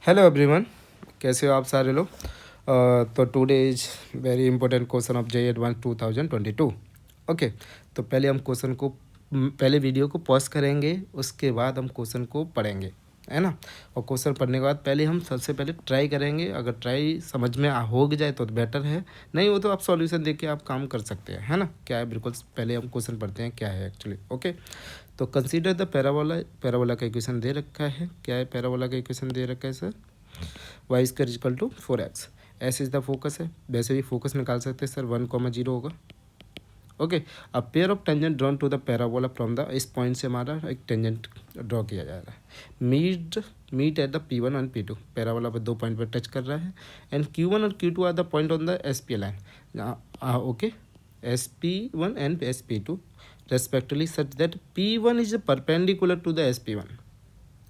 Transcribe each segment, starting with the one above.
Hello everyone, कैसे हो आप सारे लोग। तो today is very important question of J advance 2022। Okay, तो पहले हम क्वेश्चन को पहले वीडियो को पॉज करेंगे, उसके बाद हम क्वेश्चन को पढ़ेंगे, है ना। और क्वेश्चन पढ़ने के बाद पहले हम सबसे पहले ट्राई करेंगे। अगर ट्राई समझ में हो जाए तो बेटर है, नहीं हो तो आप सॉल्यूशन देख के आप काम कर सकते हैं, है ना। क्या है, बिल्कुल पहले हम क्वेश्चन पढ़ते हैं क्या है एक्चुअली। ओके, तो कंसीडर द पैराबोला। पैराबोला का इक्वेशन दे रखा है। क्या है, पैराबोला का इक्वेशन दे रखा है sir, Y square equal to 4x। S is the focus है, वैसे भी फोकस निकाल सकते हैं सर, 1,0 होगा। ओके, अब pair of tangent drawn to the parabola from the, इस पॉइंट से हमारा एक टेंजेंट ड्रॉ किया जा रहा है। मीट एट द P1 और P2, पैराबोला पर 2 पॉइंट पर टच कर रहा है। एंड Q1 और Q2 are the point on the SP line. Okay, SP1 and SP2 respectively such that P1 is perpendicular to the SP1।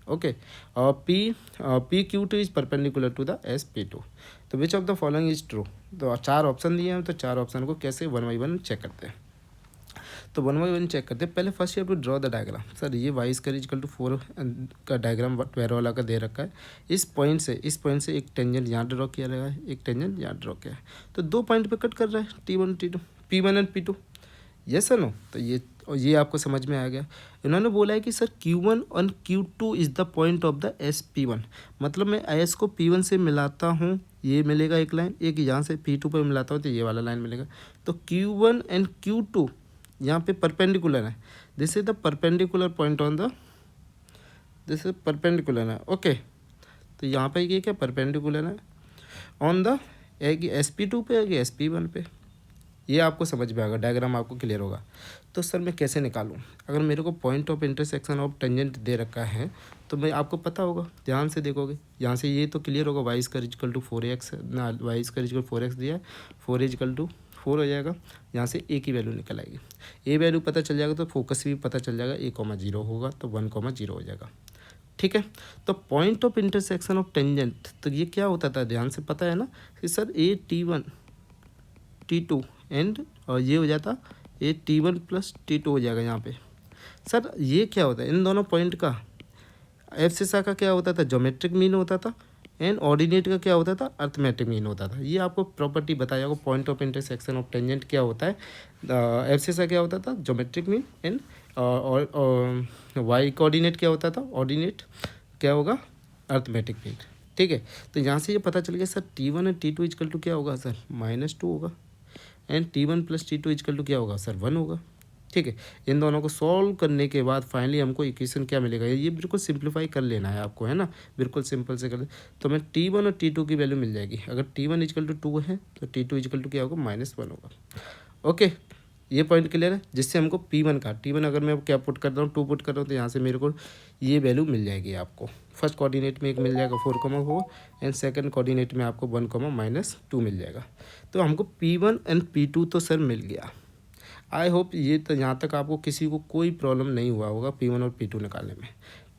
Okay, और PQ2 is perpendicular to the SP2। तो which of the following is true. तो 4 option दिए हैं, तो 4 option को कैसे 1 by 1 check करते हैं। तो 1 बाई 1 चेक करते हैं। पहले first you have to draw the diagram. Sir ये वाई स्क्वायर इक्वल टू 4 का डायग्राम पैराबोला का दे रखा है। इस पॉइंट से एक टेंजेंट यहाँ ड्रॉ किया गया है, एक टेंजेंट यहाँ ड्रॉ किया है। तो 2 पॉइंट पे कट कर रहा है, T1 T2, P1 and P2। Yes sir no, तो ये आपको समझ में आ गया। इन्होंने बोला है कि सर Q1 और Q2 is the point of the SP1। मतलब मैं S को P1 से मिलाता हूँ, ये मिलेगा एक लाइन, एक यहाँ से P2 पर मिलाता हूँ तो ये वाला लाइन मिलेगा। तो Q1 एंड Q2 यहाँ पे परपेंडिकुलर है। This is the perpendicular point on the, this is perpendicular है। ओके, तो यहाँ पे ये क्या परपेंडिकुलर है ऑन द, है कि SP2 पे है कि SP1 पे। ये आपको समझ में आएगा, डायग्राम आपको क्लियर होगा। तो सर मैं कैसे निकालूं। अगर मेरे को point of intersection of tangent दे रखा है तो मैं आपको पता होगा, ध्यान से देखोगे यहाँ से ये तो क्लियर होगा। Y square equal to 4x ना, वाई स्क्वायर इक्वल 4x दिया है, 4 इक्वल टू 4 हो जाएगा। यहाँ से ए की वैल्यू निकल आएगी। ए वैल्यू पता चल जाएगा तो फोकस भी पता चल जाएगा। A,0 होगा तो 1,0 हो जाएगा। ठीक है, तो point of intersection of tangent, तो ये क्या होता था, ध्यान से पता है ना कि सर T1 T2 एंड, और ये हो जाता T1 प्लस T2 हो जाएगा यहाँ पे। सर ये क्या होता है, इन दोनों पॉइंट का एब्सिसा का क्या होता था, ज्योमेट्रिक मीन होता था, एंड ऑर्डिनेट का क्या होता था, अर्थमेटिक मीन होता था। ये आपको प्रॉपर्टी बताया होगा, point of intersection of tangent क्या होता है, एब्सिसा क्या होता था, geometric mean, and Y coordinate क्या होता था, ऑर्डिनेट क्या होगा, अर्थमेटिक मीन। ठीक है, तो यहाँ से ये पता चल गया सर T1 और T2 इक्वल टू क्या होगा सर, -2 होगा। And T1 plus T2 equal to क्या होगा सर, 1 होगा। ठीक है, इन दोनों को सॉल्व करने के बाद फाइनली हमको इक्वेशन क्या मिलेगा, ये बिल्कुल सिंप्लीफाई कर लेना है आपको, है ना। बिल्कुल सिंपल से कर ले तो मैं T1 और T2 की वैल्यू मिल जाएगी। अगर T1 इक्वल टू 2 है तो T2 इक्वल टू क्या होगा, -1 होगा। ओके, ये पॉइंट क्लियर है। जिससे हमको P1 का, T1 अगर मैं क्या पुट कर रहा हूँ, 2 पुट कर रहा हूँ, तो यहाँ से मेरे को ये वैल्यू मिल जाएगी आपको। फर्स्ट कोऑर्डिनेट में एक मिल जाएगा 4,4 एंड सेकंड कोऑर्डिनेट में आपको 1,-2 मिल जाएगा। तो हमको P1 एंड P2 तो सर मिल गया। आई होप ये तो यहाँ तक आपको किसी को कोई प्रॉब्लम नहीं हुआ होगा P1 और P2 निकालने में।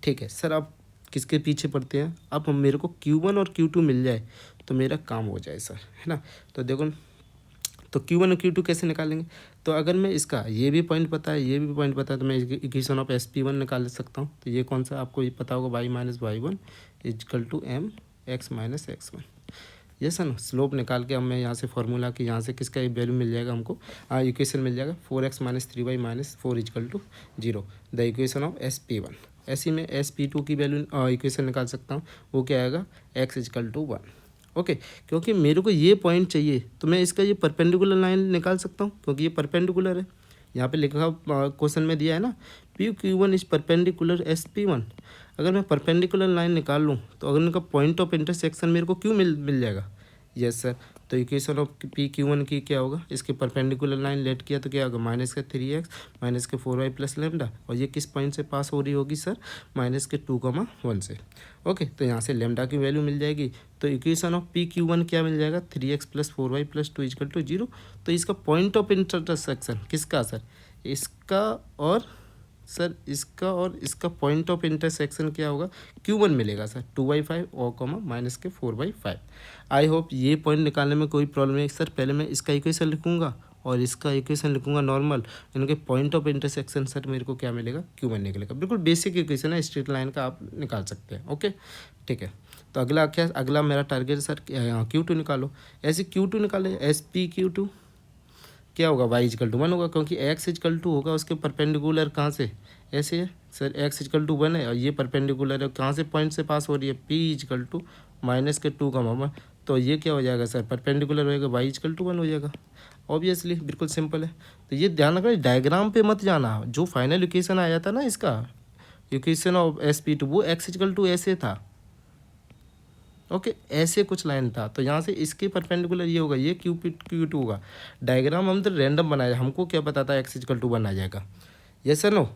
ठीक है सर, अब किसके पीछे पड़ते हैं, अब हम मेरे को Q1 और Q2 मिल जाए तो मेरा काम हो जाए सर, है ना। तो देखो, तो Q1 और Q2 कैसे निकालेंगे। तो अगर मैं इसका ये भी पॉइंट पता है, ये भी पॉइंट पता है, तो मैं इक्वेशन ऑफ SP1 निकाल सकता हूँ। तो ये कौन सा आपको ये पता होगा, y minus y1 equal to mx minus x1। ये सर स्लोप निकाल के हम मैं यहाँ से फार्मूला की, यहाँ से किसका वैल्यू मिल जाएगा हमको, इक्वेशन मिल जाएगा 4x minus 3y minus 4 equal to 0, the equation of SP1। ऐसी में SP2 की वैल्यू इक्वेशन निकाल सकता हूँ, वो क्या आएगा, x इजकल टू 1। ओके, क्योंकि मेरे को ये पॉइंट चाहिए तो मैं इसका ये परपेंडिकुलर लाइन निकाल सकता हूँ, क्योंकि ये परपेंडिकुलर है। यहाँ पे लिखा क्वेश्चन में दिया है ना, PQ1 इज परपेंडिकुलर SP1। अगर मैं परपेंडिकुलर लाइन निकाल लूँ तो अगर उनका पॉइंट ऑफ इंटरसेक्शन मेरे को क्यों मिल जाएगा। यस सर, तो इक्वेशन ऑफ PQ1 की क्या होगा, इसके परपेंडिकुलर लाइन लेट किया तो क्या होगा, -3x माइनस के 4y प्लस लेमडा, और ये किस पॉइंट से पास हो रही होगी सर, -2,1 से। ओके, तो यहाँ से लेमडा की वैल्यू मिल जाएगी। तो इक्वेशन ऑफ PQ1 क्या मिल जाएगा, 3x plus 4y plus 2 equal to 0। तो इसका पॉइंट ऑफ इंटरसेक्शन किसका सर, इसका और सर इसका और इसका पॉइंट ऑफ इंटरसेक्शन क्या होगा, Q1 मिलेगा सर 2/5 और -4/5। आई होप ये पॉइंट निकालने में कोई प्रॉब्लम नहीं सर। पहले मैं इसका इक्वेशन लिखूंगा और इसका इक्वेशन लिखूंगा नॉर्मल, इनके पॉइंट ऑफ इंटरसेक्शन सर मेरे को क्या मिलेगा, Q1 निकलेगा। बिल्कुल बेसिक इक्वेशन है, स्ट्रेट लाइन का आप निकाल सकते हैं। ओके, ठीक है, तो अगला क्या, अगला मेरा टारगेट सर यहाँ Q2 निकालो। ऐसे Q2 निकाले, SP/Q2 क्या होगा, y=1 होगा, क्योंकि x=2 होगा उसके परपेंडिकुलर कहाँ से, ऐसे है सर, x=1 है और ये परपेंडिकुलर है कहाँ से, पॉइंट से पास हो रही है, P=-2, तो ये क्या हो जाएगा सर, परपेंडिकुलर होएगा, y=1 हो जाएगा। ऑब्वियसली बिल्कुल सिंपल है। तो ये ध्यान रखना, डायग्राम पे मत जाना। जो फाइनल इक्वेशन आया था ना इसका, इक्वेशन ऑफ SP2, वो x=2 ऐसे था, ओके ऐसे कुछ लाइन था। तो यहाँ से इसके परपेंडिकुलर ये होगा, ये Q2 होगा। डायग्राम हम तो रैंडम बनाया, हमको क्या पता था x=1 आ जाएगा। Yes sir no,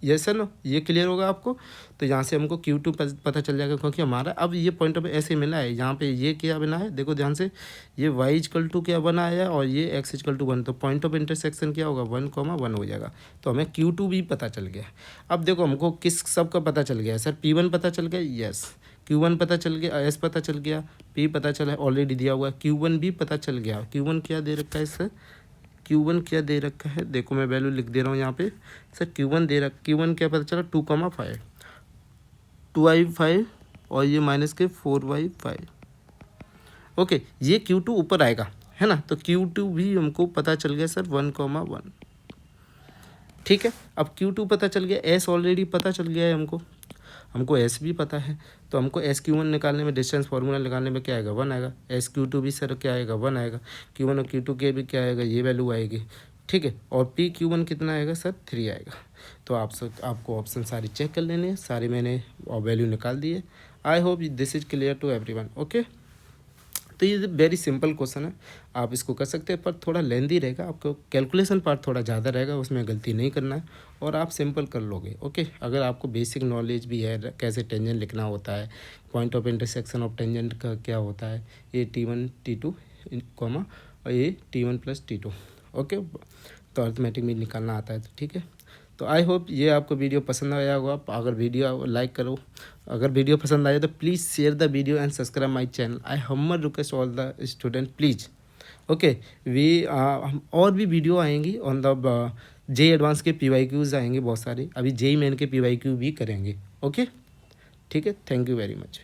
yes sir no, ये क्लियर होगा आपको। तो यहाँ से हमको Q2 पता चल जाएगा, क्योंकि हमारा अब ये पॉइंट ऑफ ऐसे मिला है। यहाँ पे ये क्या बना है, देखो ध्यान से, ये y= क्या बना है और ये x=1, तो पॉइंट ऑफ इंटरसेक्शन क्या होगा, 1,1 हो जाएगा। तो हमें Q2 भी पता चल गया। अब देखो हमको किस सब का पता चल गया सर, P1 पता चल गया, यस, Q1 पता चल गया, S पता चल गया, P पता चला, ऑलरेडी दिया हुआ है, Q1 भी पता चल गया। Q1 क्या दे रखा है सर, Q1 क्या दे रखा है, देखो मैं वैल्यू लिख दे रहा हूँ यहाँ पे सर। Q1 क्या पता चला, 2,5, 2i5 और ये -4y5, ओके। ये Q2 ऊपर आएगा, है ना। तो Q2 भी हमको पता चल गया सर, 1,1, ठीक है। अब Q2 पता चल गया, S ऑलरेडी पता चल गया है हमको S भी पता है। तो हमको SQ1 निकालने में, डिस्टेंस फार्मूला निकालने में क्या आएगा, 1 आएगा। SQ2 भी सर क्या आएगा, 1 आएगा। Q1 और Q2 के भी क्या आएगा, ये वैल्यू आएगी, ठीक है। और PQ1 कितना आएगा सर, 3 आएगा। तो आपको ऑप्शन सारी चेक कर लेने हैं, सारे मैंने वैल्यू निकाल दिए। I hope this is clear to everyone, okay. तो ये वेरी सिंपल क्वेश्चन है, आप इसको कर सकते हैं, पर थोड़ा लेंदी रहेगा, आपको कैलकुलेशन पार्ट थोड़ा ज़्यादा रहेगा, उसमें गलती नहीं करना है और आप सिंपल कर लोगे, ओके। अगर आपको बेसिक नॉलेज भी है, कैसे टेंजेंट लिखना होता है, point of intersection of tangent का क्या होता है, ये T1 T2 कॉमा और ये T1 + T2, ओके। तो अर्थमेटिक में निकालना आता है, तो ठीक है। तो आई होप ये आपको वीडियो पसंद आया होगा। अगर वीडियो लाइक करो, अगर वीडियो पसंद आए तो please share the video and subscribe my channel. I humble request all the student please, okay. हम और भी वीडियो आएंगी ऑन द JEE एडवांस के PYQs आएंगे बहुत सारे। अभी JEE मेन के PYQ भी करेंगे, ओके, ठीक है। Thank you very much.